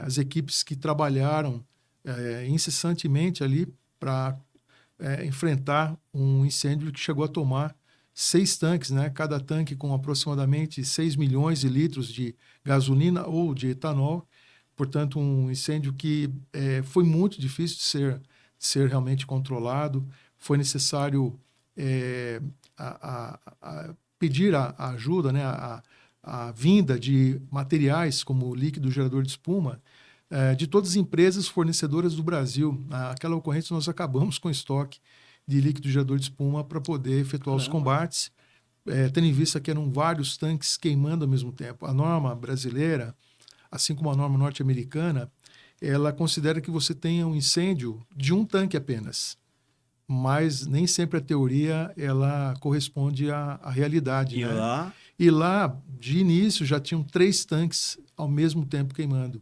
as equipes que trabalharam incessantemente ali para enfrentar um incêndio que chegou a tomar 6 tanques, né? Cada tanque com aproximadamente 6 milhões de litros de gasolina ou de etanol. Portanto, um incêndio que foi muito difícil de ser realmente controlado. Foi necessário pedir a ajuda, né? A vinda de materiais como líquido gerador de espuma de todas as empresas fornecedoras do Brasil. Naquela ocorrência, nós acabamos com o estoque de líquido gerador de espuma para poder efetuar os combates, tendo em vista que eram vários tanques queimando ao mesmo tempo. A norma brasileira, assim como a norma norte-americana, ela considera que você tenha um incêndio de um tanque apenas, mas nem sempre a teoria ela corresponde à realidade. E né? E lá, de início, já tinham 3 tanques ao mesmo tempo queimando.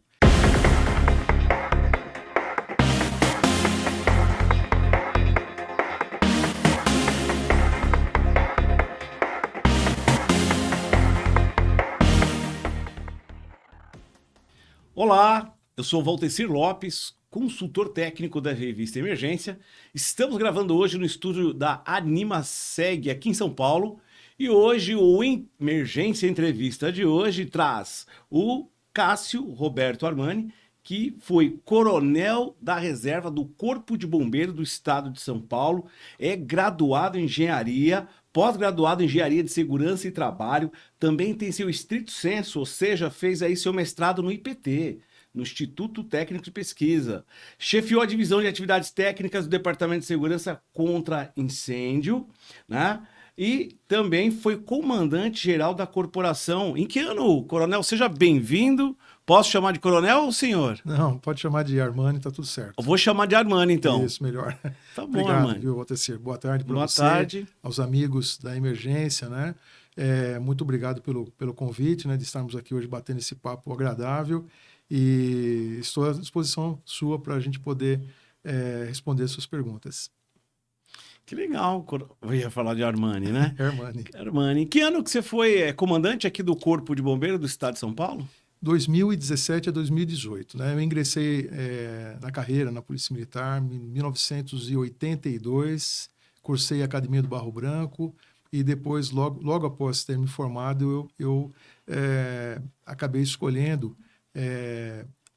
Olá, eu sou Valtecir Lopes, consultor técnico da revista Emergência. Estamos gravando hoje no estúdio da AnimaSeg aqui em São Paulo. E hoje o Emergência Entrevista de hoje traz o Cássio Roberto Armani, que foi coronel da reserva do Corpo de Bombeiros do Estado de São Paulo, é graduado em engenharia, pós-graduado em engenharia de segurança e trabalho, também tem seu estrito sensu, ou seja, fez aí seu mestrado no IPT, no Instituto Técnico de Pesquisa. Chefiou a divisão de atividades técnicas do Departamento de Segurança contra Incêndio, né? E também foi comandante-geral da corporação. Em que ano, coronel? Seja bem-vindo. Posso chamar de coronel, senhor? Não, pode chamar de Armani, tá tudo certo. Eu vou chamar de Armani, então. Isso, melhor. Tá bom, Obrigado, Armani. viu, Valtecir? Boa tarde para você, tarde. aos amigos da Emergência, né? Muito obrigado pelo convite, né, de estarmos aqui hoje batendo esse papo agradável e estou à disposição sua para a gente poder responder suas perguntas. Que legal. Eu ia falar de Armani, né? Armani. Armani. Que ano que você foi comandante aqui do Corpo de Bombeiros do Estado de São Paulo? 2017 a 2018. Né? Eu ingressei na carreira na Polícia Militar em 1982, cursei a Academia do Barro Branco e depois, logo após ter me formado, eu acabei escolhendo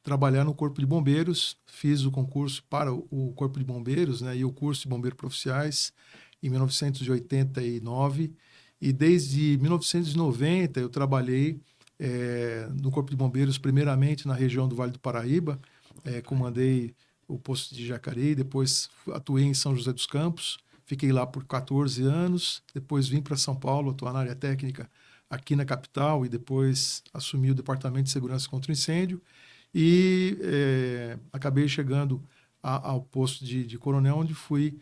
trabalhar no Corpo de Bombeiros. Fiz o concurso para o Corpo de Bombeiros, né, e o curso de Bombeiros Profissionais em 1989. E desde 1990 eu trabalhei no Corpo de Bombeiros, primeiramente na região do Vale do Paraíba. Comandei o posto de Jacareí, depois atuei em São José dos Campos. Fiquei lá por 14 anos. Depois vim para São Paulo, atuar na área técnica aqui na capital e depois assumi o Departamento de Segurança contra o Incêndio. E acabei chegando ao posto de coronel, onde fui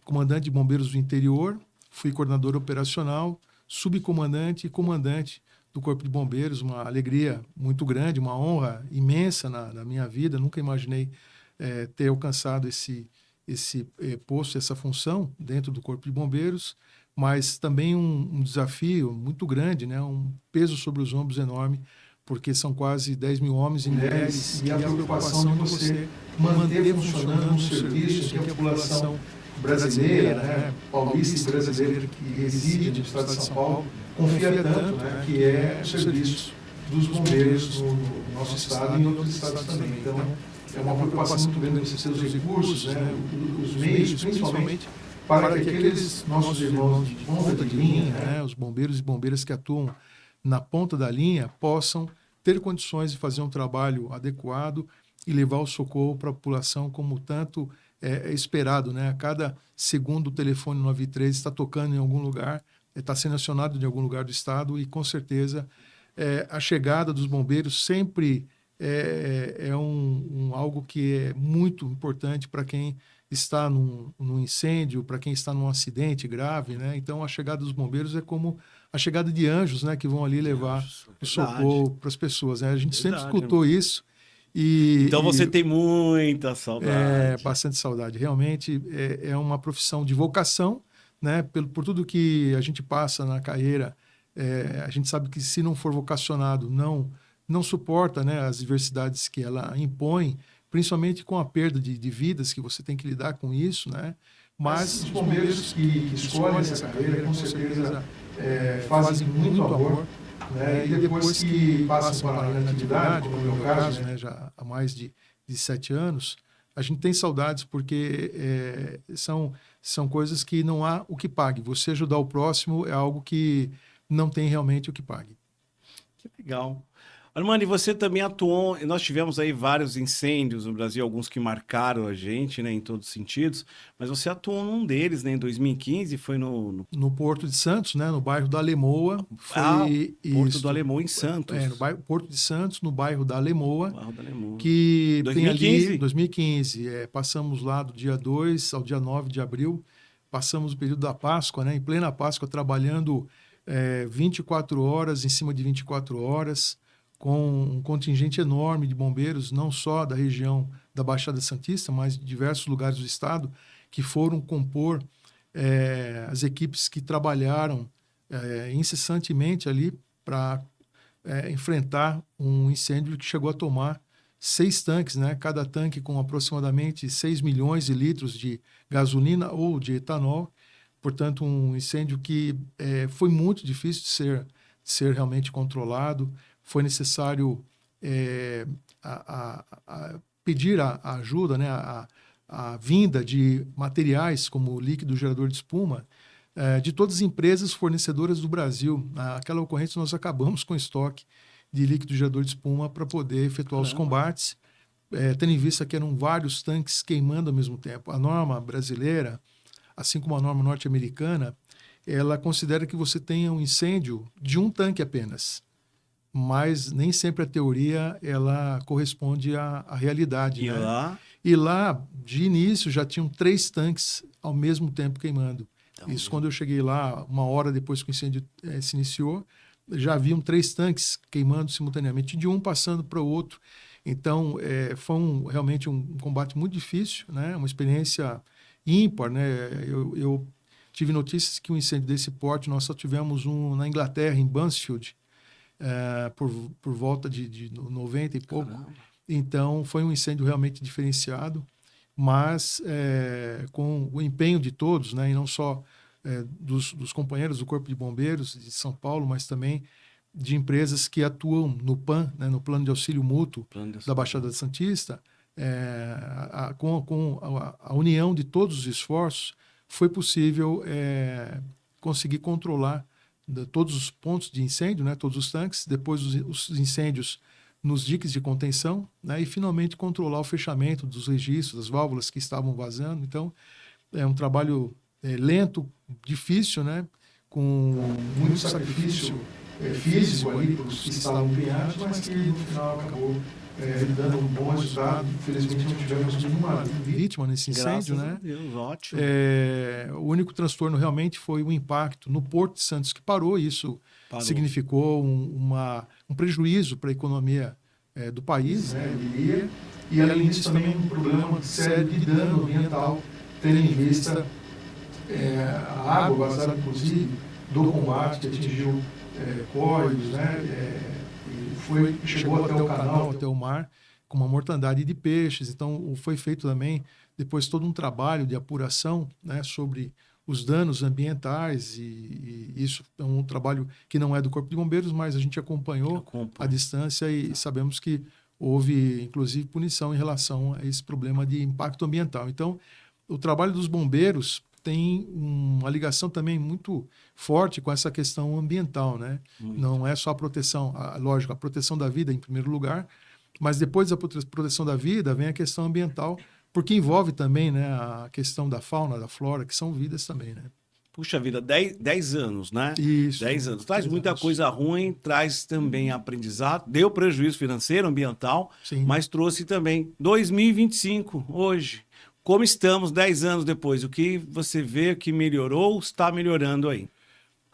comandante de bombeiros do interior, fui coordenador operacional, subcomandante e comandante do Corpo de Bombeiros. Uma alegria muito grande, uma honra imensa na minha vida. Nunca imaginei ter alcançado esse posto, essa função dentro do Corpo de Bombeiros, mas também um desafio muito grande, né? Um peso sobre os ombros enorme, porque são quase 10 mil homens e mulheres, e a preocupação de você manter funcionando um serviço que a população brasileira, né, paulista e brasileira que reside no estado de São Paulo, confia tanto, né, que é o serviço dos bombeiros no nosso estado e em outros estados também. Então, é uma preocupação muito grande você ter os recursos, né, os meios, principalmente, para que aqueles nossos irmãos de ponta de linha, né, os bombeiros e bombeiras que atuam na ponta da linha, possam ter condições de fazer um trabalho adequado e levar o socorro para a população como tanto é esperado, né? A cada segundo o telefone 93 está tocando em algum lugar, está sendo acionado de algum lugar do estado e, com certeza, a chegada dos bombeiros sempre é algo que é muito importante para quem está num incêndio, para quem está num acidente grave, né? Então, a chegada dos bombeiros é como a chegada de anjos, né? Que vão ali levar o socorro para as pessoas, né? A gente sempre escutou isso. Então você tem muita saudade. Bastante saudade. Realmente é uma profissão de vocação, né? Por tudo que a gente passa na carreira, a gente sabe que se não for vocacionado, não não suporta, né, as diversidades que ela impõe, principalmente com a perda de vidas, que você tem que lidar com isso, né? Mas os bombeiros que escolhem essa carreira, com certeza, fazem com muito amor, né? E depois que passam para a atividade, como é o meu caso, né, já há mais de 7 anos, a gente tem saudades porque são coisas que não há o que pague. Você ajudar o próximo é algo que não tem realmente o que pague. Que legal. Armando, e você também atuou, nós tivemos aí vários incêndios no Brasil, alguns que marcaram a gente, né, em todos os sentidos, mas você atuou num deles, né, em 2015, foi no Porto de Santos, né, no bairro da Alemoa. Porto do Alemoa, em Santos. No bairro Porto de Santos, no bairro da Alemoa. Bairro da Alemoa. Que 2015? Tem ali, 2015, passamos lá do dia 2 ao dia 9 de abril, passamos o período da Páscoa, né, em plena Páscoa, trabalhando 24 horas, em cima de 24 horas, com um contingente enorme de bombeiros, não só da região da Baixada Santista, mas de diversos lugares do estado, que foram compor as equipes que trabalharam incessantemente ali para enfrentar um incêndio que chegou a tomar 6 tanques, né? Cada tanque com aproximadamente 6 milhões de litros de gasolina ou de etanol. Portanto, um incêndio que foi muito difícil de ser realmente controlado. Foi necessário pedir a ajuda, né, a vinda de materiais como líquido gerador de espuma de todas as empresas fornecedoras do Brasil. Naquela ocorrência, nós acabamos com o estoque de líquido gerador de espuma para poder efetuar os combates, tendo em vista que eram vários tanques queimando ao mesmo tempo. A norma brasileira, assim como a norma norte-americana, ela considera que você tenha um incêndio de um tanque apenas. Mas nem sempre a teoria ela corresponde à realidade. E né? lá? E lá, de início, já tinham 3 tanques ao mesmo tempo queimando. Então, isso quando eu cheguei lá, 1 hora depois que o incêndio se iniciou, já haviam 3 tanques queimando simultaneamente, de um passando para o outro. Então, foi realmente um combate muito difícil, né? Uma experiência ímpar. Né? Eu tive notícias que um incêndio desse porte, nós só tivemos um na Inglaterra, em Mansfield, por volta de 90 e pouco. Caramba. Então, foi um incêndio realmente diferenciado, mas com o empenho de todos, né, e não só dos companheiros do Corpo de Bombeiros de São Paulo, mas também de empresas que atuam no PAN, né, no Plano de Auxílio Mútuo da Baixada Santista, com a união de todos os esforços, foi possível conseguir controlar todos os pontos de incêndio, né, todos os tanques, depois os incêndios nos diques de contenção, né, e finalmente controlar o fechamento dos registros, das válvulas que estavam vazando. Então, é um trabalho lento, difícil, né, com muito sacrifício físico ali para os que estavam empenhados, mas que no final acabou dando um bom resultado. Infelizmente não tivemos nenhuma vítima nesse incêndio, né? Deus, ótimo. O único transtorno realmente foi o impacto no Porto de Santos, que parou. Isso significou um prejuízo para a economia do país, né? E além disso também um problema sério de dano ambiental, tendo em vista a água vazada, inclusive, do combate que atingiu córregos, né? Chegou até o canal, até o mar, com uma mortandade de peixes. Então, foi feito também, depois, todo um trabalho de apuração, né, sobre os danos ambientais, e isso é um trabalho que não é do Corpo de Bombeiros, mas a gente acompanhou à distância e sabemos que houve, inclusive, punição em relação a esse problema de impacto ambiental. Então, o trabalho dos bombeiros tem uma ligação também muito forte com essa questão ambiental, né? Não é só a proteção, lógico, a proteção da vida em primeiro lugar, mas depois da proteção da vida vem a questão ambiental, porque envolve também, né, a questão da fauna, da flora, que são vidas também, né? Puxa vida, 10 anos, né? Isso. 10 anos. Traz muita coisa ruim, traz também aprendizado, deu prejuízo financeiro, ambiental, Sim. mas trouxe também 2025, hoje. Como estamos 10 anos depois? O que você vê que melhorou, está melhorando aí?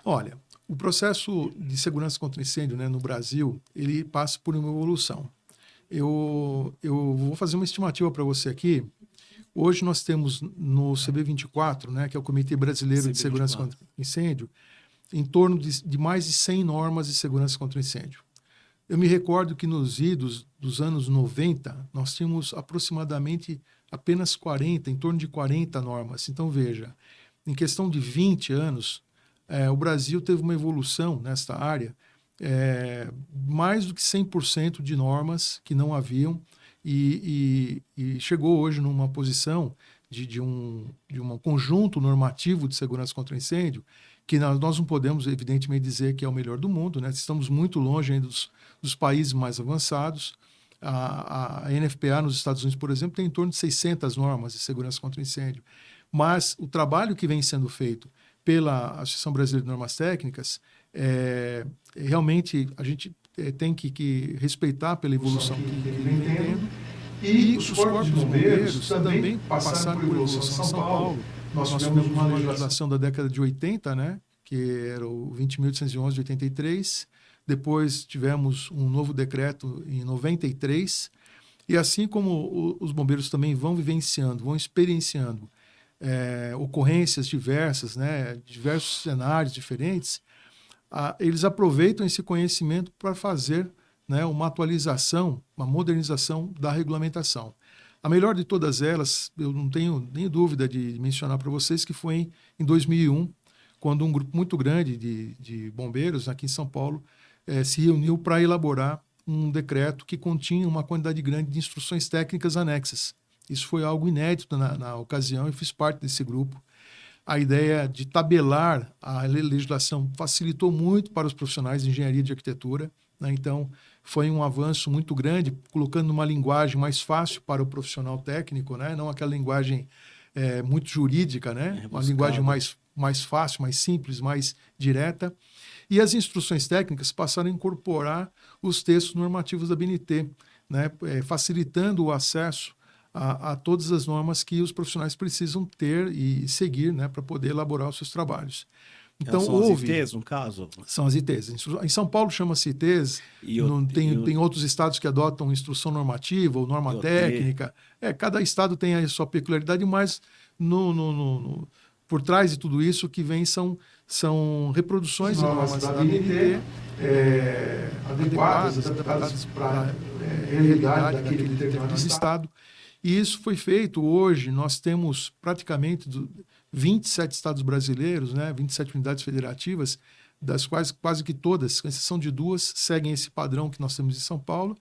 Olha, o processo de segurança contra incêndio, né, no Brasil, ele passa por uma evolução. Eu vou fazer uma estimativa para você aqui. Hoje nós temos no CB24, né, que é o Comitê Brasileiro de Segurança contra Incêndio, em torno de mais de 100 normas de segurança contra incêndio. Eu me recordo que nos idos dos anos 90, nós tínhamos aproximadamente apenas 40, em torno de 40 normas. Então, veja, em questão de 20 anos, o Brasil teve uma evolução nesta área, mais do que 100% de normas que não haviam, e chegou hoje numa posição de um conjunto normativo de segurança contra incêndio, que nós não podemos, evidentemente, dizer que é o melhor do mundo, né? Estamos muito longe ainda dos países mais avançados. A NFPA nos Estados Unidos, por exemplo, tem em torno de 600 normas de segurança contra incêndio. Mas o trabalho que vem sendo feito pela Associação Brasileira de Normas Técnicas, realmente a gente tem que respeitar pela evolução que vem tendo. E os corpos de bombeiros também passaram por evolução. Em São Paulo, nós tivemos uma legislação da década de 80, né, que era o 20.811 de 83. Depois tivemos um novo decreto em 93. E assim como os bombeiros também vão vivenciando, vão experienciando ocorrências diversas, né, diversos cenários diferentes, eles aproveitam esse conhecimento para fazer, né, uma atualização, uma modernização da regulamentação. A melhor de todas elas, eu não tenho nem dúvida de mencionar para vocês, que foi em 2001, quando um grupo muito grande de bombeiros aqui em São Paulo se reuniu para elaborar um decreto que continha uma quantidade grande de instruções técnicas anexas. Isso foi algo inédito na ocasião, eu fiz parte desse grupo. A ideia de tabelar a legislação facilitou muito para os profissionais de engenharia e de arquitetura, né? Então, foi um avanço muito grande, colocando uma linguagem mais fácil para o profissional técnico, né? Não aquela linguagem muito jurídica, né? Uma linguagem mais fácil, mais simples, mais direta. E as instruções técnicas passaram a incorporar os textos normativos da BNT, né? Facilitando o acesso a todas as normas que os profissionais precisam ter e seguir, né, para poder elaborar os seus trabalhos. Então, são as ITs, no caso? São as ITs. Em São Paulo chama-se ITs, tem outros estados que adotam instrução normativa ou norma técnica. Cada estado tem a sua peculiaridade, mas por trás de tudo isso que vem são reproduções de normas da BNT adaptadas para a realidade daquele determinado estado. E isso foi feito hoje, nós temos praticamente 27 estados brasileiros, né, 27 unidades federativas, das quais quase que todas, com exceção de 2, seguem esse padrão que nós temos em São Paulo,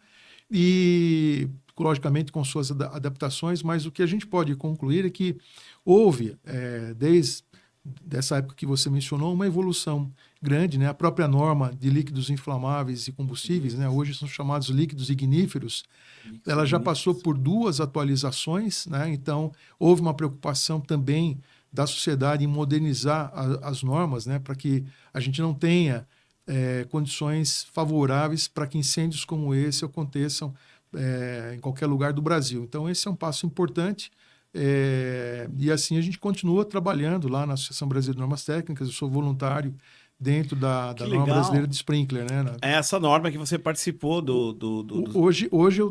e logicamente com suas adaptações, mas o que a gente pode concluir é que houve, desde essa época que você mencionou, uma evolução grande, né? A própria norma de líquidos inflamáveis e combustíveis, né? Hoje são chamados líquidos igníferos, ela já passou por 2 atualizações, né? Então, houve uma preocupação também da sociedade em modernizar as normas, né? Para que a gente não tenha condições favoráveis para que incêndios como esse aconteçam em qualquer lugar do Brasil. Então, esse é um passo importante. E assim a gente continua trabalhando lá na Associação Brasileira de Normas Técnicas. Eu sou voluntário dentro da norma brasileira de sprinkler, né? É essa norma que você participou Hoje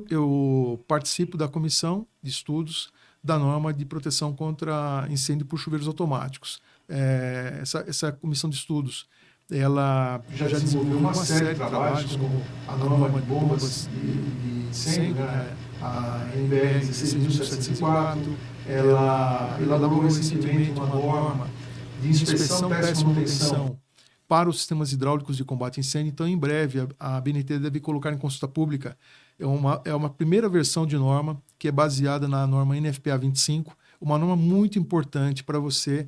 eu participo da comissão de estudos da norma de proteção contra incêndio por chuveiros automáticos. Essa comissão de estudos, ela já desenvolveu uma série de trabalhos, como a norma de bombas de incêndio, né? A NBR 16.704, ela elaborou recentemente uma norma de inspeção, teste e manutenção para os sistemas hidráulicos de combate a incêndio. Então, em breve, a BNT deve colocar em consulta pública uma primeira versão de norma que é baseada na norma NFPA 25, uma norma muito importante para você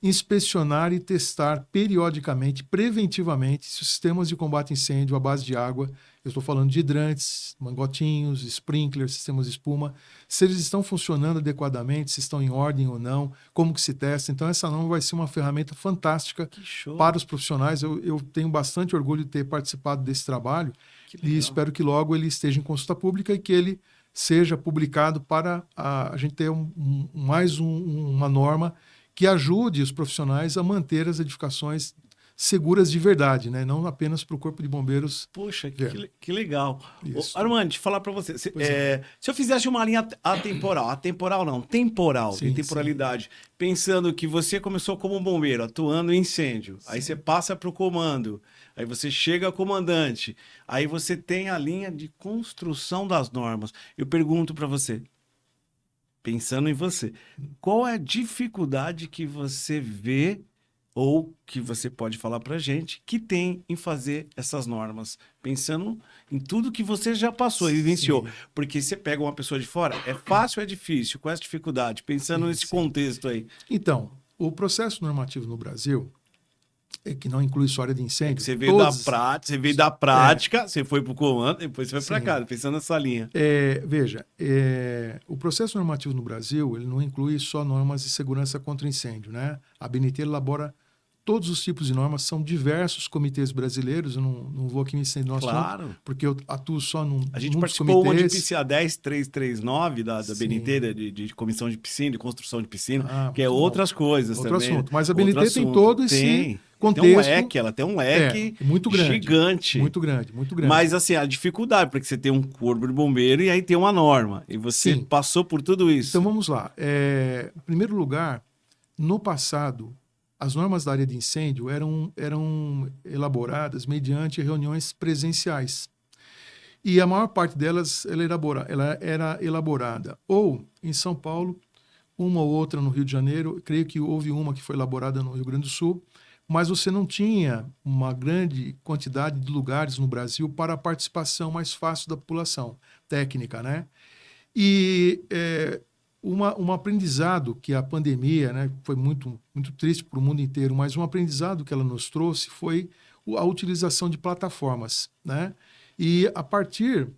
inspecionar e testar periodicamente, preventivamente, se os sistemas de combate a incêndio à base de água, eu estou falando de hidrantes, mangotinhos, sprinklers, sistemas de espuma, se eles estão funcionando adequadamente, se estão em ordem ou não, como que se testa. Então, essa norma vai ser uma ferramenta fantástica para os profissionais. Eu tenho bastante orgulho de ter participado desse trabalho e espero que logo ele esteja em consulta pública e que ele seja publicado para a gente ter mais uma norma que ajude os profissionais a manter as edificações seguras de verdade, né? Não apenas para o Corpo de Bombeiros. Poxa, que legal. Armando, deixa eu falar para você. Se eu fizesse uma linha temporal, Sim, tem temporalidade, pensando que você começou como bombeiro, atuando em incêndio, aí você passa para o comando, aí você chega a comandante, aí você tem a linha de construção das normas. Eu pergunto para você, pensando em você, qual é a dificuldade que você vê ou que você pode falar para gente que tem em fazer essas normas, pensando em tudo que você já passou e vivenciou? Sim, Porque você pega uma pessoa de fora, é fácil ou é difícil? Qual é a dificuldade? Pensando sim, nesse sim. contexto aí. Então, o processo normativo no Brasil, que não inclui só área de É que incêndio, você veio da todas. prática, você veio da É, prática, você foi para o comando, depois você foi para sim. cá, pensando nessa linha. Veja, o processo normativo no Brasil, ele não inclui só normas de segurança contra incêndio, né? A ABNT elabora todos os tipos de normas, são diversos comitês brasileiros, eu não vou aqui me estender no assunto, Claro. porque eu atuo só A gente num dos participou uma de comitês. PCA 10339 da BNT, Sim. de comissão de piscina, de construção de piscina, Ah, que é muito bom. outras coisas Outro também, né? assunto. Mas a Outro BNT tem assunto. todo esse Tem. Tem um contexto, leque, ela tem um leque muito grande. gigante. Muito grande, muito grande. Mas, assim, a dificuldade, porque você tem um corpo de bombeiro e aí tem uma norma. E você Sim. passou por tudo Então isso. vamos lá. Em primeiro lugar, no passado, as normas da área de incêndio eram elaboradas mediante reuniões presenciais. E a maior parte delas ela era elaborada ou em São Paulo, uma ou outra no Rio de Janeiro. Creio que houve uma que foi elaborada no Rio Grande do Sul, mas você não tinha uma grande quantidade de lugares no Brasil para a participação mais fácil da população técnica, né? E um aprendizado que a pandemia, né, foi muito, muito triste para o mundo inteiro, mas um aprendizado que ela nos trouxe foi a utilização de plataformas, né? E a partir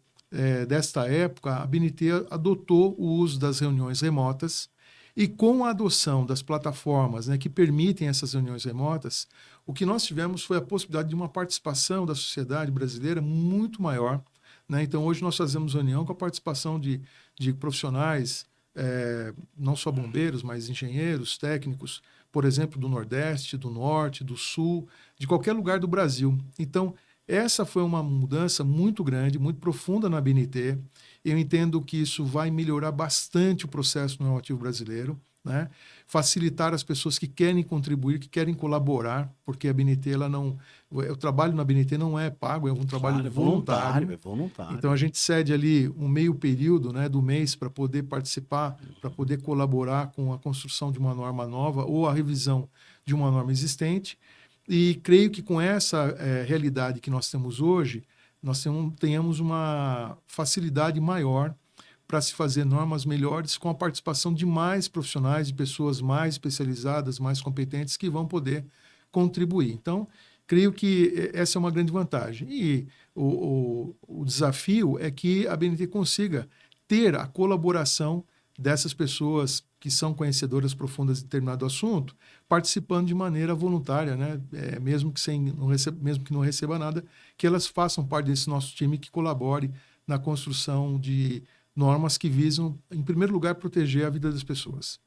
desta época, a BNT adotou o uso das reuniões remotas e com a adoção das plataformas, né, que permitem essas reuniões remotas, o que nós tivemos foi a possibilidade de uma participação da sociedade brasileira muito maior, né? Então, hoje nós fazemos reunião com a participação de profissionais, não só bombeiros, mas engenheiros, técnicos, por exemplo, do Nordeste, do Norte, do Sul, de qualquer lugar do Brasil. Então, essa foi uma mudança muito grande, muito profunda na BNT. Eu entendo que isso vai melhorar bastante o processo normativo brasileiro, né? Facilitar as pessoas que querem contribuir, que querem colaborar, porque a BNT, ela não, o trabalho na BNT não é pago, é um trabalho Claro, é voluntário, voluntário. é voluntário. Então a gente cede ali um meio período, né, do mês para poder participar, para poder colaborar com a construção de uma norma nova ou a revisão de uma norma existente. E creio que com essa realidade que nós temos hoje, nós tenhamos uma facilidade maior para se fazer normas melhores com a participação de mais profissionais, de pessoas mais especializadas, mais competentes que vão poder contribuir. Então, creio que essa é uma grande vantagem. E o desafio é que a BNT consiga ter a colaboração dessas pessoas que são conhecedoras profundas de determinado assunto, participando de maneira voluntária, né? Mesmo que mesmo que não receba nada, que elas façam parte desse nosso time que colabore na construção de normas que visam, em primeiro lugar, proteger a vida das pessoas.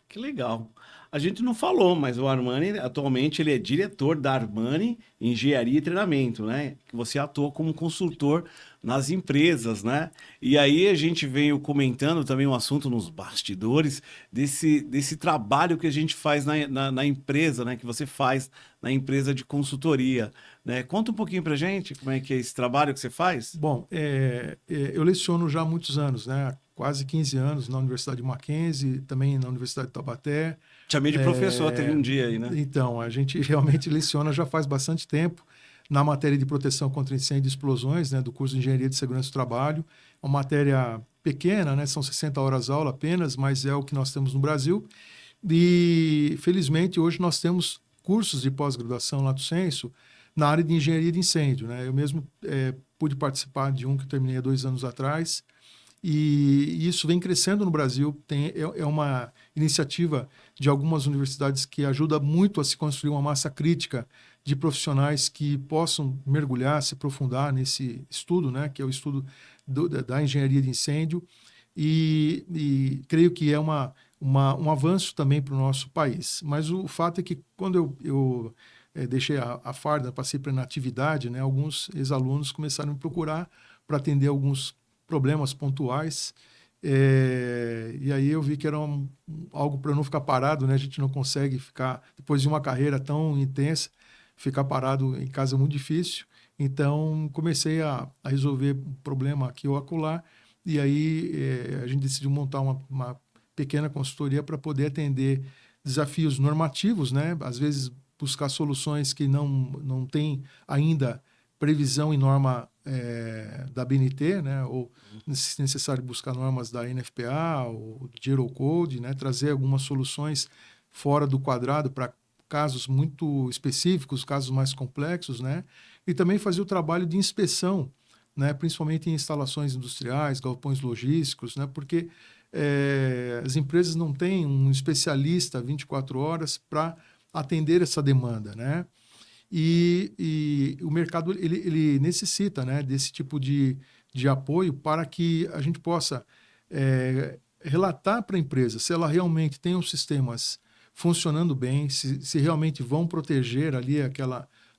Que legal. A gente não falou, mas o Armani, atualmente, ele é diretor da Armani Engenharia e Treinamento, né? Que você atua como consultor nas empresas, né? E aí a gente veio comentando também um assunto nos bastidores desse trabalho que a gente faz na empresa, né? Que você faz na empresa de consultoria, né? Conta um pouquinho pra gente como é que é esse trabalho que você faz. Bom, eu leciono já há muitos anos, né? Há quase 15 anos na Universidade de Mackenzie, também na Universidade de Taubaté. Chamei de professor, teve um dia aí, né? Então, a gente realmente leciona já faz bastante tempo na matéria de proteção contra incêndio e explosões, né, do curso de Engenharia de Segurança do Trabalho. É uma matéria pequena, né, são 60 horas aula apenas, mas é o que nós temos no Brasil. E, felizmente, hoje nós temos cursos de pós-graduação lato sensu na área de engenharia de incêndio, né? Eu mesmo pude participar de um que eu terminei há 2 anos atrás, e isso vem crescendo no Brasil. É uma iniciativa de algumas universidades que ajuda muito a se construir uma massa crítica de profissionais que possam mergulhar, se aprofundar nesse estudo, né, que é o estudo da engenharia de incêndio, e creio que é um avanço também para o nosso país. Mas o fato é que quando eu deixei a farda, passei para a inatividade, né, alguns ex-alunos começaram a me procurar para atender alguns problemas pontuais, e aí eu vi que era algo para não ficar parado, né? A gente não consegue ficar, depois de uma carreira tão intensa, ficar parado em casa é muito difícil. Então, comecei a resolver um problema aqui ou acolá, e aí a gente decidiu montar uma pequena consultoria para poder atender desafios normativos, né? Às vezes buscar soluções que não tem ainda previsão em norma da BNT, né? Ou se necessário buscar normas da NFPA ou Zero Code, né? Trazer algumas soluções fora do quadrado para casos muito específicos, casos mais complexos, né? E também fazer o trabalho de inspeção, né? Principalmente em instalações industriais, galpões logísticos, né? Porque as empresas não têm um especialista 24 horas para atender essa demanda, né? E o mercado ele necessita, né, desse tipo de apoio para que a gente possa relatar para a empresa se ela realmente tem os sistemas funcionando bem, se realmente vão proteger ali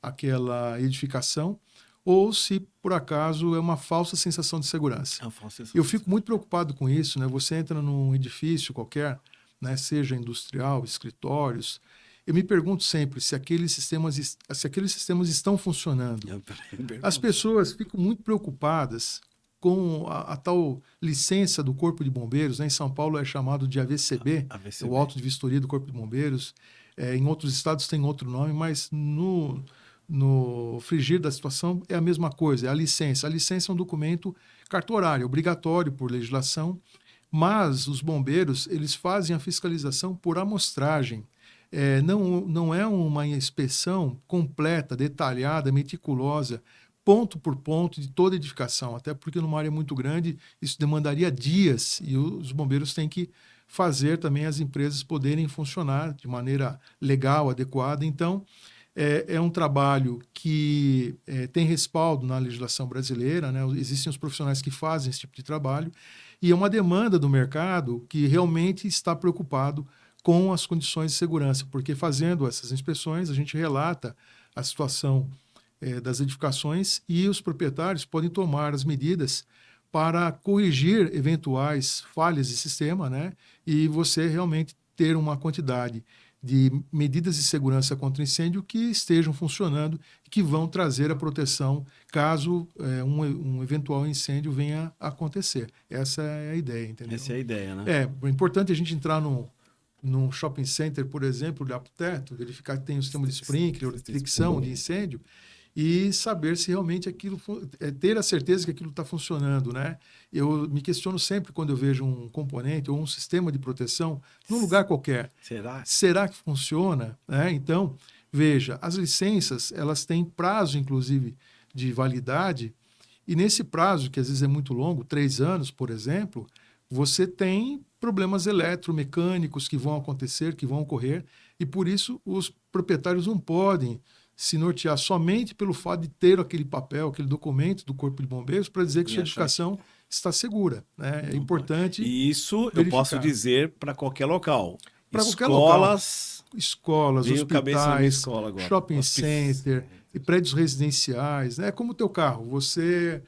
aquela edificação, ou se, por acaso, é uma falsa sensação de segurança. É uma falsa sensação. Eu fico muito preocupado com isso, né? Você entra num edifício qualquer, né, seja industrial, escritórios, eu me pergunto sempre se aqueles sistemas estão funcionando. As pessoas ficam muito preocupadas com a tal licença do Corpo de Bombeiros, né? Em São Paulo é chamado de AVCB, o Auto de Vistoria do Corpo de Bombeiros. Em outros estados tem outro nome, mas no frigir da situação é a mesma coisa, é a licença. A licença é um documento cartorário, obrigatório por legislação, mas os bombeiros eles fazem a fiscalização por amostragem. Não é uma inspeção completa, detalhada, meticulosa, ponto por ponto de toda edificação, até porque numa área muito grande isso demandaria dias e os bombeiros têm que fazer também as empresas poderem funcionar de maneira legal, adequada. Então, é um trabalho que tem respaldo na legislação brasileira, né? Existem os profissionais que fazem esse tipo de trabalho e é uma demanda do mercado que realmente está preocupado com as condições de segurança, porque fazendo essas inspeções, a gente relata a situação das edificações e os proprietários podem tomar as medidas para corrigir eventuais falhas de sistema, né? E você realmente ter uma quantidade de medidas de segurança contra incêndio que estejam funcionando e que vão trazer a proteção caso um eventual incêndio venha a acontecer. Essa é a ideia, entendeu? Essa é a ideia, né? É importante a gente entrar num shopping center, por exemplo, olhar para o teto, verificar que tem o sistema de sprinkler, de fricção, de incêndio, e saber se realmente aquilo, ter a certeza que aquilo está funcionando, né? Eu me questiono sempre quando eu vejo um componente ou um sistema de proteção num lugar qualquer. Será que funciona? Então, veja, as licenças, elas têm prazo, inclusive, de validade, e nesse prazo, que às vezes é muito longo, 3 anos, por exemplo, você tem problemas eletromecânicos que vão acontecer, que vão ocorrer, e por isso os proprietários não podem se nortear somente pelo fato de ter aquele papel, aquele documento do Corpo de Bombeiros para dizer que sua edificação está segura, né? É importante. E isso verificar. Eu posso dizer para qualquer local. Para qualquer local. Escolas, hospitais, shopping center e prédios residenciais. É como o teu carro. Você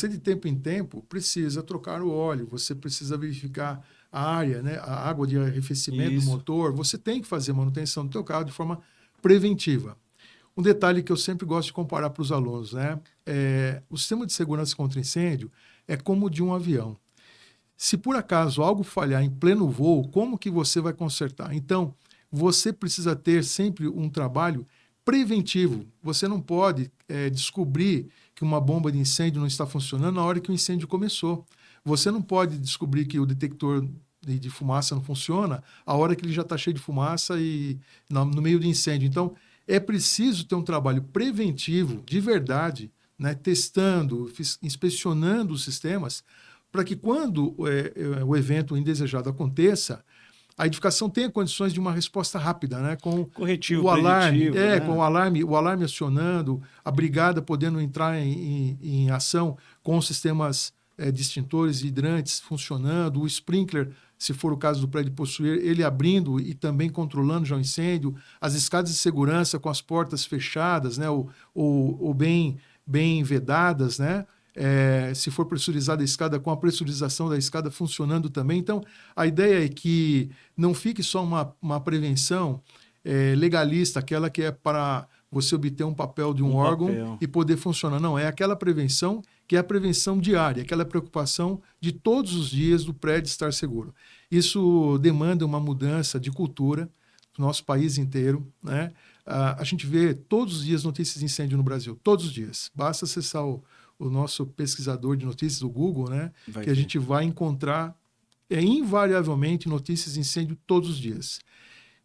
de tempo em tempo precisa trocar o óleo, você precisa verificar a área, né? A água de arrefecimento do motor. Você tem que fazer manutenção do teu carro de forma preventiva. Um detalhe que eu sempre gosto de comparar para os alunos, né? O sistema de segurança contra incêndio é como o de um avião. Se por acaso algo falhar em pleno voo, como que você vai consertar? Então, você precisa ter sempre um trabalho preventivo. Você não pode descobrir que uma bomba de incêndio não está funcionando na hora que o incêndio começou. Você não pode descobrir que o detector de fumaça não funciona a hora que ele já está cheio de fumaça e no meio do incêndio. Então, é preciso ter um trabalho preventivo, de verdade, né, testando, inspecionando os sistemas, para que quando o evento indesejado aconteça, a edificação tenha condições de uma resposta rápida, né, com corretivo, o alarme, né? Com o alarme acionando, a brigada podendo entrar em ação com os sistemas de extintores e hidrantes funcionando, o sprinkler, se for o caso do prédio possuir, ele abrindo e também controlando já o incêndio, as escadas de segurança com as portas fechadas, né, ou bem vedadas, né, se for pressurizada a escada, com a pressurização da escada funcionando também. Então, a ideia é que não fique só uma prevenção legalista, aquela que é para você obter um papel de um Um órgão papel. e poder funcionar. Não, é aquela prevenção que é a prevenção diária, aquela preocupação de todos os dias do prédio estar seguro. Isso demanda uma mudança de cultura no nosso país inteiro, né? A gente vê todos os dias notícias de incêndio no Brasil, todos os dias. Basta acessar o nosso pesquisador de notícias do Google, né? Vai Que a ter. gente vai encontrar invariavelmente notícias de incêndio todos os dias.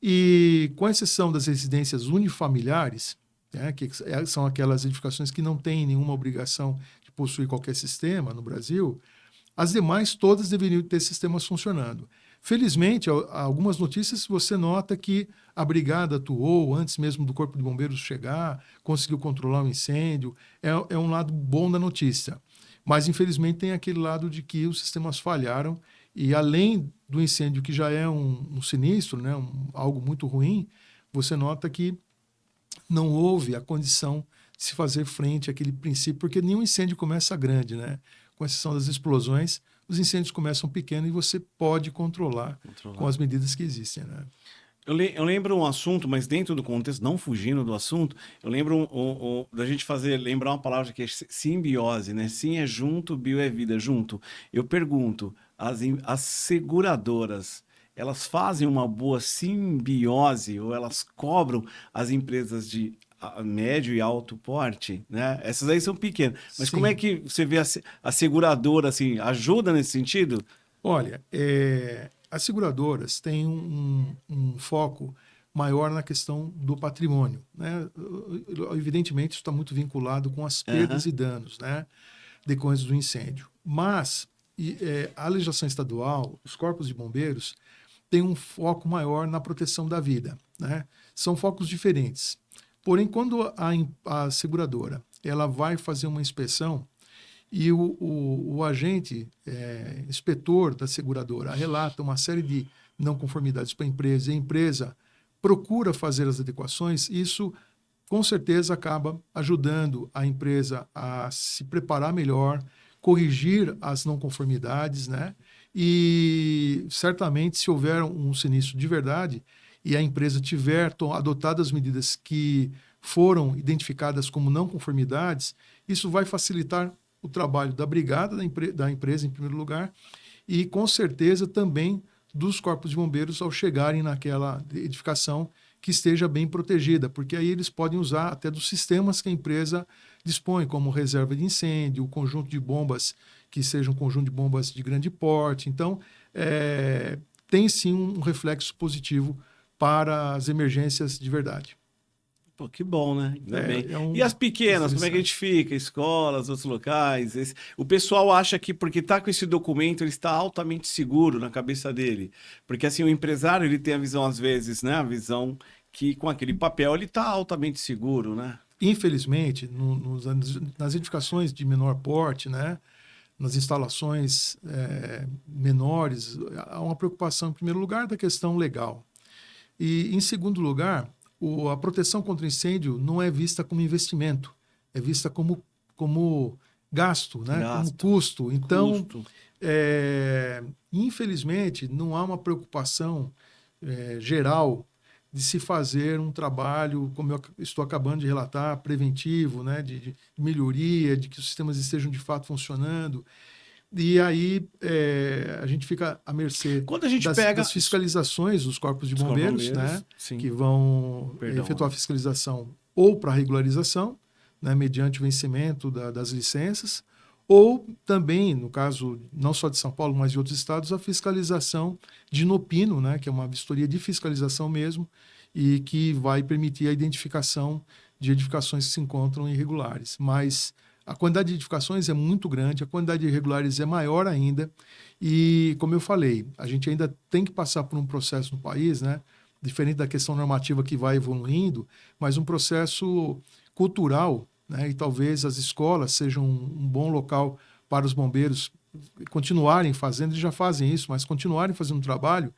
E com exceção das residências unifamiliares, né, que são aquelas edificações que não têm nenhuma obrigação de possuir qualquer sistema no Brasil, as demais todas deveriam ter sistemas funcionando. Felizmente, algumas notícias você nota que a brigada atuou antes mesmo do Corpo de Bombeiros chegar, conseguiu controlar o incêndio. É um lado bom da notícia. Mas, infelizmente, tem aquele lado de que os sistemas falharam e, além do incêndio, que já é um sinistro, né, algo muito ruim, você nota que não houve a condição de se fazer frente àquele princípio, porque nenhum incêndio começa grande, né? Com exceção das explosões, os incêndios começam pequenos e você pode controlar com as medidas que existem, né? Eu lembro um assunto, mas dentro do contexto, não fugindo do assunto, eu lembro da gente lembrar uma palavra que é simbiose, né? Sim é junto, bio é vida, junto. Eu pergunto, as seguradoras, elas fazem uma boa simbiose ou elas cobram as empresas de médio e alto porte, né? Essas aí são pequenas. Mas como é Sim. que você vê a seguradora, assim, ajuda nesse sentido? Olha, as seguradoras têm um foco maior na questão do patrimônio, né? Evidentemente, isso está muito vinculado com as perdas Aham. e danos, né, decorrentes do incêndio. Mas a legislação estadual, os corpos de bombeiros, têm um foco maior na proteção da vida, né? São focos diferentes. Porém, quando a seguradora ela vai fazer uma inspeção e o agente inspetor da seguradora relata uma série de não conformidades para a empresa, e a empresa procura fazer as adequações, isso com certeza acaba ajudando a empresa a se preparar melhor, corrigir as não conformidades, né? E certamente, se houver um sinistro de verdade e a empresa tiver adotado as medidas que foram identificadas como não conformidades, isso vai facilitar o trabalho da brigada da empresa, em primeiro lugar, e com certeza também dos corpos de bombeiros ao chegarem naquela edificação que esteja bem protegida, porque aí eles podem usar até dos sistemas que a empresa dispõe, como reserva de incêndio, o conjunto de bombas que seja um conjunto de bombas de grande porte. Então, tem sim um reflexo positivo para as emergências de verdade. Pô, que bom, né? Ainda bem. É um E as pequenas, como é que a gente interessante. fica? Escolas, outros locais? O pessoal acha que porque está com esse documento, ele está altamente seguro na cabeça dele. Porque assim, o empresário, ele tem a visão, às vezes, né? A visão que com aquele papel ele está altamente seguro, né? Infelizmente, nas edificações de menor porte, né, nas instalações menores, há uma preocupação, em primeiro lugar, da questão legal. E, em segundo lugar, a proteção contra incêndio não é vista como investimento, é vista como gasto, né, como Gasto, custo. Então, custo. infelizmente, não há uma preocupação geral de se fazer um trabalho, como eu estou acabando de relatar, preventivo, né, de melhoria, de que os sistemas estejam de fato funcionando. E aí a gente fica à mercê Quando a gente pega das fiscalizações dos corpos de os bombeiros, bombeiros, né, sim, que vão perdão. efetuar a fiscalização ou para regularização, né, mediante o vencimento das licenças, ou também, no caso não só de São Paulo, mas de outros estados, a fiscalização de inopino, né, que é uma vistoria de fiscalização mesmo, e que vai permitir a identificação de edificações que se encontram irregulares. Mas a quantidade de edificações é muito grande, a quantidade de irregulares é maior ainda, e, como eu falei, a gente ainda tem que passar por um processo no país, né, diferente da questão normativa que vai evoluindo, mas um processo cultural, né, e talvez as escolas sejam um bom local para os bombeiros continuarem fazendo, eles já fazem isso, mas continuarem fazendo um trabalho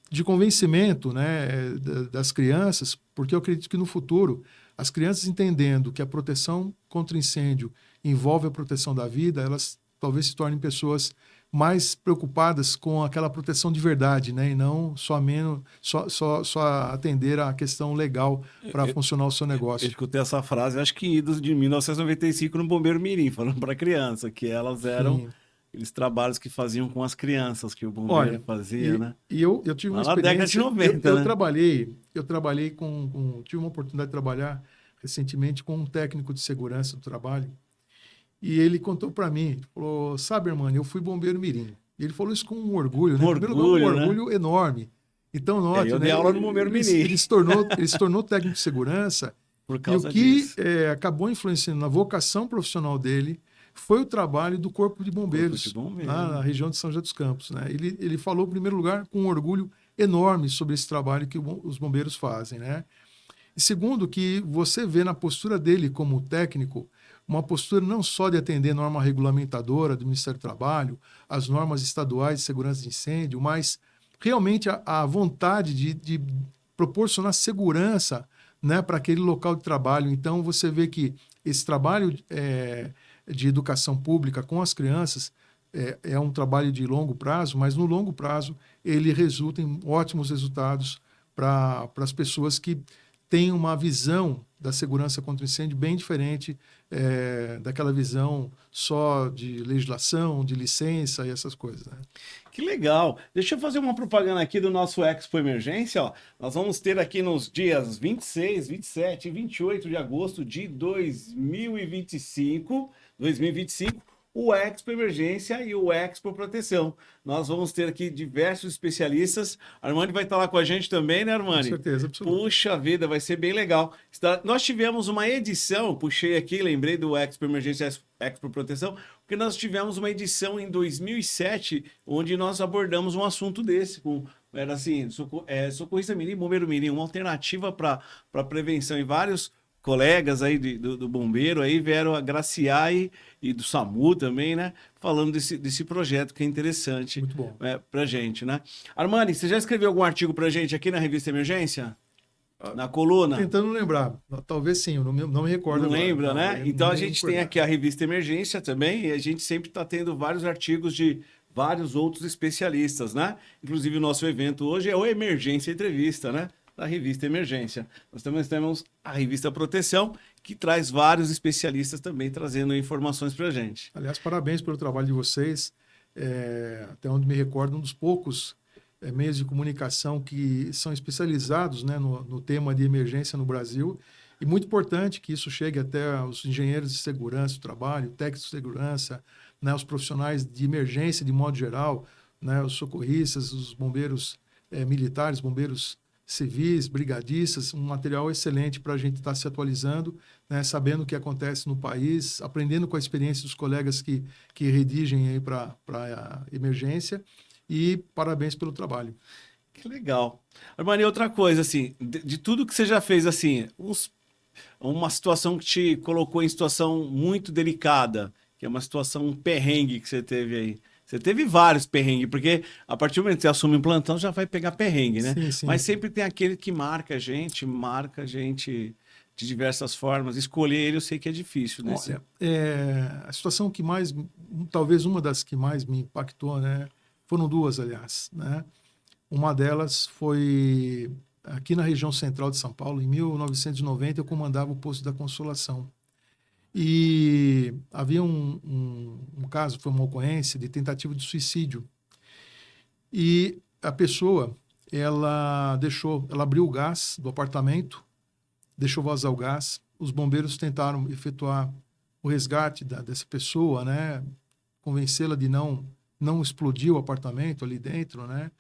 de convencimento, né, das crianças, porque eu acredito que no futuro, as crianças entendendo que a proteção contra incêndio envolve a proteção da vida, elas talvez se tornem pessoas mais preocupadas com aquela proteção de verdade, né? E não só atender a questão legal para funcionar o seu Eu negócio. escutei essa frase, acho que idos de 1995 no Bombeiro Mirim, falando para criança, que elas eram Sim. aqueles trabalhos que faziam com as crianças, que o bombeiro Olha, fazia, e, né? e eu tive uma Lá na década de experiência, 90, né? eu trabalhei tive uma oportunidade de trabalhar recentemente com um técnico de segurança do trabalho, e ele contou para mim, ele falou, sabe, irmão, eu fui bombeiro mirim. E ele falou isso com um orgulho, Um né? Em primeiro lugar, um orgulho, né? orgulho enorme. Então, note, Eu né? dei aula no Bombeiro Mirim Ele se tornou técnico de segurança, por e o causa que disso. acabou influenciando na vocação profissional dele foi o trabalho do Corpo de Corpo de Bombeiros, lá na bombeiro. região de São José dos Campos, né? Ele falou, em primeiro lugar, com um orgulho enorme sobre esse trabalho que os bombeiros fazem, né? E segundo, que você vê na postura dele como técnico, uma postura não só de atender norma regulamentadora do Ministério do Trabalho, as normas estaduais de segurança de incêndio, mas realmente a vontade de proporcionar segurança, né, para aquele local de trabalho. Então, você vê que esse trabalho de educação pública com as crianças é um trabalho de longo prazo, mas no longo prazo ele resulta em ótimos resultados para as pessoas que têm uma visão da segurança contra o incêndio bem diferente daquela visão só de legislação, de licença e essas coisas, né? Que legal. Deixa eu fazer uma propaganda aqui do nosso Expo Emergência, ó. Nós vamos ter aqui nos dias 26, 27 e 28 de agosto de 2025, o Expo Emergência e o Expo Proteção. Nós vamos ter aqui diversos especialistas. A Armani vai estar lá com a gente também, né, Com Armani? certeza absoluta. Puxa vida, vai ser bem legal. Nós tivemos uma edição, puxei aqui, lembrei do Expo Emergência Expo Proteção, porque nós tivemos uma edição em 2007, onde nós abordamos um assunto desse, era assim, socorrista mirim, bombeiro mirim, uma alternativa para prevenção, e vários colegas aí do bombeiro aí vieram agraciar e do SAMU também, né? Falando desse projeto que é interessante Muito bom. pra gente, né? Armani, você já escreveu algum artigo pra gente aqui na revista Emergência? Na coluna? Tentando lembrar. Talvez sim, eu não me recordo Não agora. lembra, Não, né? eu Então não a me gente tem recordar. aqui a revista Emergência também, e a gente sempre está tendo vários artigos de vários outros especialistas, né? Inclusive o nosso evento hoje é o Emergência Entrevista, né? Da revista Emergência. Nós também temos a revista Proteção, que traz vários especialistas também trazendo informações para a gente. Aliás, parabéns pelo trabalho de vocês. Até onde me recordo, um dos poucos meios de comunicação que são especializados, né, no tema de emergência no Brasil. E muito importante que isso chegue até os engenheiros de segurança do trabalho, técnicos de segurança, né, os profissionais de emergência de modo geral, né, os socorristas, os bombeiros militares, bombeiros civis, brigadistas, um material excelente para a gente estar se atualizando, né, sabendo o que acontece no país, aprendendo com a experiência dos colegas que redigem para a emergência, e parabéns pelo trabalho. Que legal. Armani, outra coisa, assim, de tudo que você já fez, assim, uma situação que te colocou em situação muito delicada, que é uma situação, um perrengue que você teve aí. Você teve vários perrengues, porque a partir do momento que você assume um plantão, já vai pegar perrengue, né? Sim, sim, Mas sim. sempre tem aquele que marca a gente de diversas formas. Escolher ele eu sei que é difícil, né? Olha, a situação que mais, talvez uma das que mais me impactou, né, foram duas, aliás, né? Uma delas foi aqui na região central de São Paulo, em 1990, eu comandava o posto da Consolação. E havia um caso, foi uma ocorrência de tentativa de suicídio. E a pessoa, ela abriu o gás do apartamento, deixou vazar o gás. Os bombeiros tentaram efetuar o resgate dessa pessoa, né? Convencê-la de não explodir o apartamento ali dentro, né?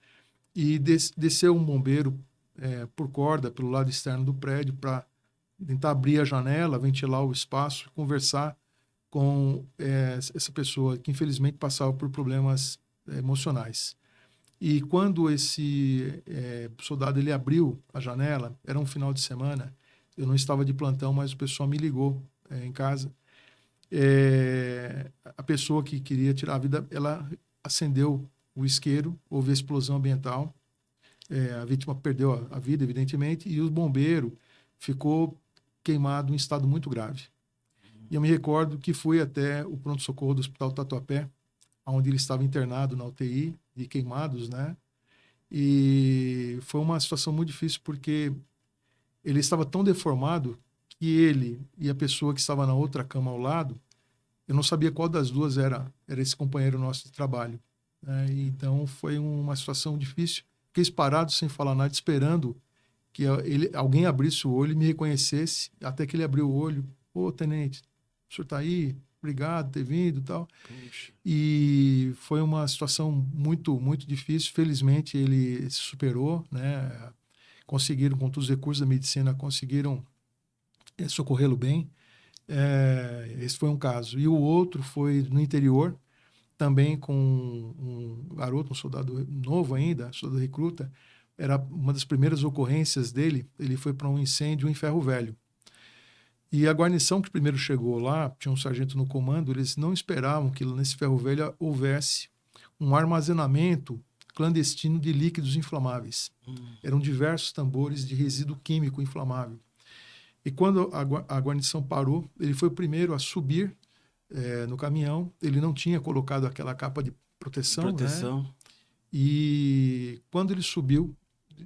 E desceu um bombeiro por corda pelo lado externo do prédio para tentar abrir a janela, ventilar o espaço, conversar com essa pessoa que infelizmente passava por problemas emocionais. E quando esse soldado ele abriu a janela, era um final de semana, eu não estava de plantão, mas o pessoal me ligou em casa. A pessoa que queria tirar a vida, ela acendeu o isqueiro, houve explosão ambiental, a vítima perdeu a vida, evidentemente, e o bombeiro ficou queimado em estado muito grave. E eu me recordo que fui até o pronto-socorro do Hospital Tatuapé, onde ele estava internado na UTI de queimados, né? E foi uma situação muito difícil porque ele estava tão deformado que ele e a pessoa que estava na outra cama ao lado, eu não sabia qual das duas era esse companheiro nosso de trabalho, né? E então foi uma situação difícil. Fiquei parado sem falar nada, esperando que alguém abrisse o olho e me reconhecesse, até que ele abriu o olho. Ô, tenente, o senhor está aí? Obrigado por ter vindo e tal. Puxa. E foi uma situação muito, muito difícil. Felizmente, ele se superou, né? Conseguiram, com todos os recursos da medicina, conseguiram socorrê-lo bem. Esse foi um caso. E o outro foi no interior, também com um garoto, um soldado novo ainda, soldado recruta. Era uma das primeiras ocorrências dele. Ele foi para um incêndio em Ferro Velho. E a guarnição que primeiro chegou lá, tinha um sargento no comando, eles não esperavam que nesse Ferro Velho houvesse um armazenamento clandestino de líquidos inflamáveis. Eram diversos tambores de resíduo químico inflamável. E quando a guarnição parou, ele foi o primeiro a subir no caminhão. Ele não tinha colocado aquela capa de proteção, né? E quando ele subiu,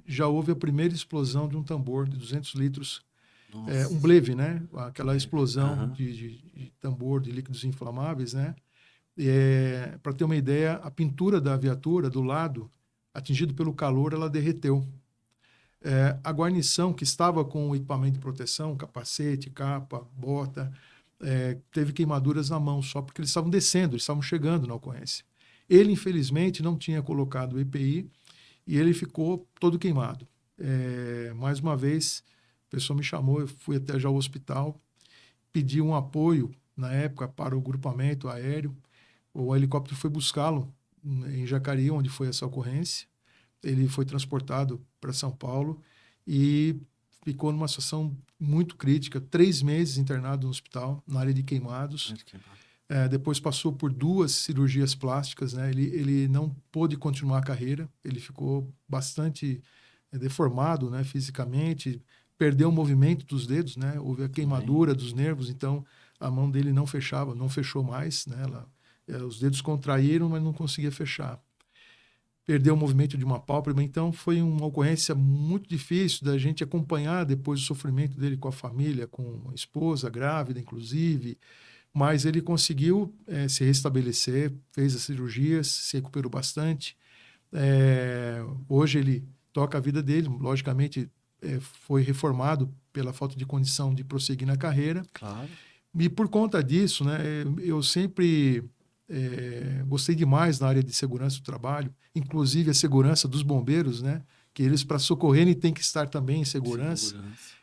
já houve a primeira explosão de um tambor de 200 litros, um bleve, né? Aquela explosão de tambor de líquidos inflamáveis, né? Para ter uma ideia, a pintura da viatura do lado, atingido pelo calor, ela derreteu. A guarnição, que estava com o equipamento de proteção, capacete, capa, bota, teve queimaduras na mão, só porque eles estavam descendo, eles estavam chegando na ocorrência. Ele, infelizmente, não tinha colocado o EPI e ele ficou todo queimado. Mais uma vez, a pessoa me chamou, eu fui até já ao hospital, pedi um apoio, na época, para o grupamento aéreo. O helicóptero foi buscá-lo em Jacareí, onde foi essa ocorrência. Ele foi transportado para São Paulo e ficou numa situação muito crítica, 3 meses internado no hospital, na área de queimados. Depois passou por 2 cirurgias plásticas, né? Ele não pôde continuar a carreira, ele ficou bastante deformado, né, fisicamente, perdeu o movimento dos dedos, né? Houve a queimadura dos nervos, então a mão dele não fechou mais, né? Os dedos contraíram, mas não conseguia fechar. Perdeu o movimento de uma pálpebra, então foi uma ocorrência muito difícil da gente acompanhar depois o sofrimento dele com a família, com a esposa, grávida, inclusive, mas ele conseguiu se restabelecer, fez as cirurgias, se recuperou bastante. Hoje ele toca a vida dele, logicamente foi reformado pela falta de condição de prosseguir na carreira. Claro. E por conta disso, né, eu sempre gostei demais na área de segurança do trabalho, inclusive a segurança dos bombeiros, né, que eles, para socorrerem, têm que estar também em segurança.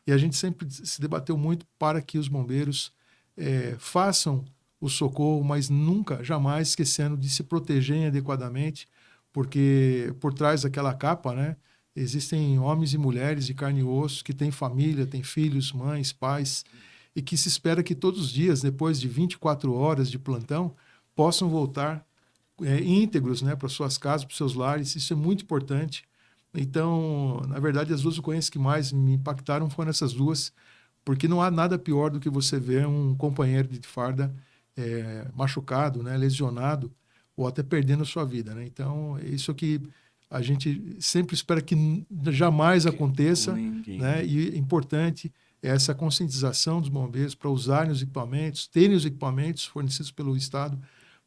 E a gente sempre se debateu muito para que os bombeiros façam o socorro, mas nunca, jamais esquecendo de se protegerem adequadamente, porque por trás daquela capa, né, existem homens e mulheres de carne e osso que têm família, têm filhos, mães, pais, e que se espera que todos os dias, depois de 24 horas de plantão, possam voltar íntegros, né, para suas casas, para os seus lares. Isso é muito importante. Então, na verdade, as 2 ocorrências que mais me impactaram foram essas 2, porque não há nada pior do que você ver um companheiro de farda machucado, né, lesionado, ou até perdendo a sua vida, né? Então, isso que a gente sempre espera que jamais aconteça, né? E é importante essa conscientização dos bombeiros para usarem os equipamentos, terem os equipamentos fornecidos pelo Estado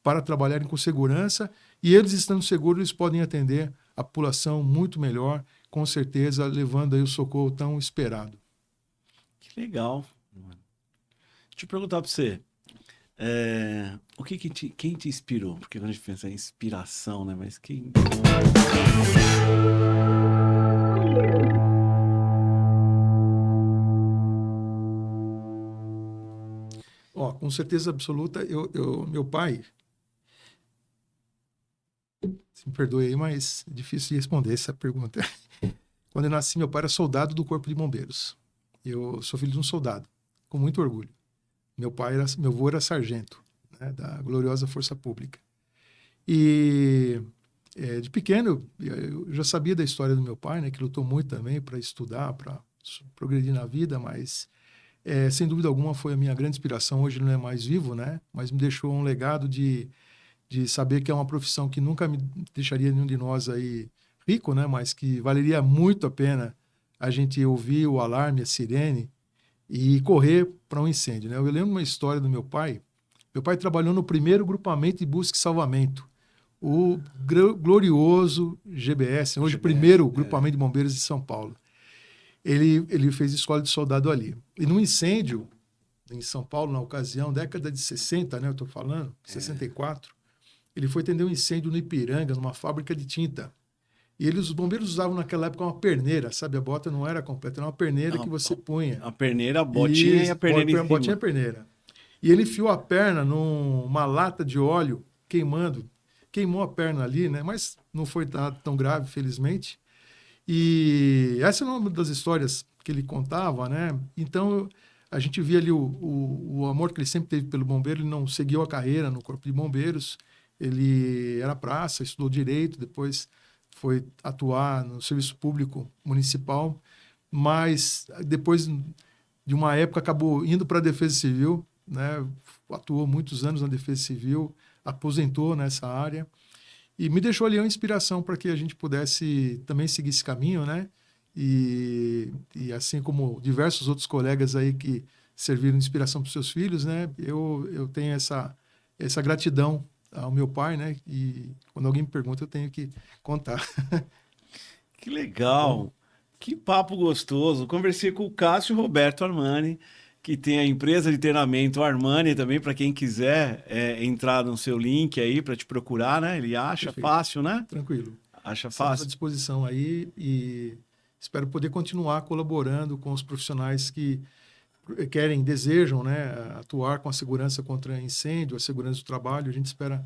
para trabalharem com segurança, e eles estando seguros, eles podem atender a população muito melhor, com certeza, levando aí o socorro tão esperado. Que legal. Deixa eu perguntar para você, quem te inspirou? Porque quando a gente pensa em inspiração, né? Mas quem... Com certeza absoluta, meu pai, se me perdoe aí, mas é difícil de responder essa pergunta. Quando eu nasci, meu pai era soldado do Corpo de Bombeiros. Eu sou filho de um soldado, com muito orgulho. Meu avô era sargento, né, da gloriosa Força Pública. E de pequeno, eu já sabia da história do meu pai, né, que lutou muito também para estudar, para progredir na vida, mas sem dúvida alguma foi a minha grande inspiração. Hoje ele não é mais vivo, né, mas me deixou um legado de de saber que é uma profissão que nunca me deixaria nenhum de nós aí rico, né? Mas que valeria muito a pena a gente ouvir o alarme, a sirene e correr para um incêndio, né? Eu lembro uma história do meu pai. Meu pai trabalhou no primeiro grupamento de busca e salvamento, o glorioso GBS, hoje o primeiro grupamento de bombeiros de São Paulo. Ele fez escola de soldado ali. E num incêndio em São Paulo, na ocasião, década de 60, né, eu estou falando, 64, ele foi atender um incêndio no Ipiranga, numa fábrica de tinta. E os bombeiros usavam naquela época uma perneira, sabe? A bota não era completa, era uma perneira que você punha. A perneira, a botinha e a perneira em cima. Botinha e perneira. E ele enfiou a perna numa lata de óleo, queimou a perna ali, né? Mas não foi tão grave, felizmente. E essa é uma das histórias que ele contava, né? Então, a gente via ali o amor que ele sempre teve pelo bombeiro. Ele não seguiu a carreira no Corpo de Bombeiros. Ele era praça, estudou Direito, depois foi atuar no Serviço Público Municipal. Mas, depois de uma época, acabou indo para a Defesa Civil, né? Atuou muitos anos na Defesa Civil, aposentou nessa área. E me deixou ali uma inspiração para que a gente pudesse também seguir esse caminho, né? E assim como diversos outros colegas aí que serviram de inspiração para os seus filhos, né? Eu tenho essa gratidão ao meu pai, né? E quando alguém me pergunta, eu tenho que contar. Que legal! Que papo gostoso! Conversei com o Cássio Roberto Armani, que tem a empresa de treinamento Armani também, para quem quiser entrar no seu link aí para te procurar, né? Ele acha Perfeito. fácil, né? Tranquilo. Acha Estamos fácil. à disposição aí e espero poder continuar colaborando com os profissionais que desejam, né, atuar com a segurança contra incêndio, a segurança do trabalho. A gente espera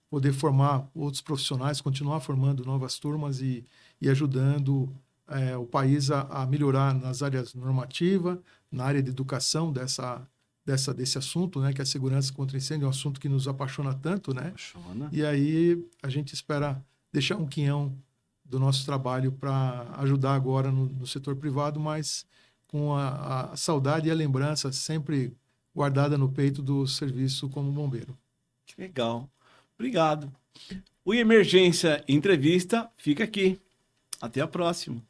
poder formar outros profissionais, continuar formando novas turmas e ajudando o país a melhorar nas áreas normativas, na área de educação desse assunto, né, que é a segurança contra incêndio, é um assunto que nos apaixona tanto, né? Apaixona. E aí a gente espera deixar um quinhão do nosso trabalho para ajudar agora no setor privado, mas com a saudade e a lembrança sempre guardada no peito do serviço como bombeiro. Que legal. Obrigado. O Emergência Entrevista fica aqui. Até a próxima.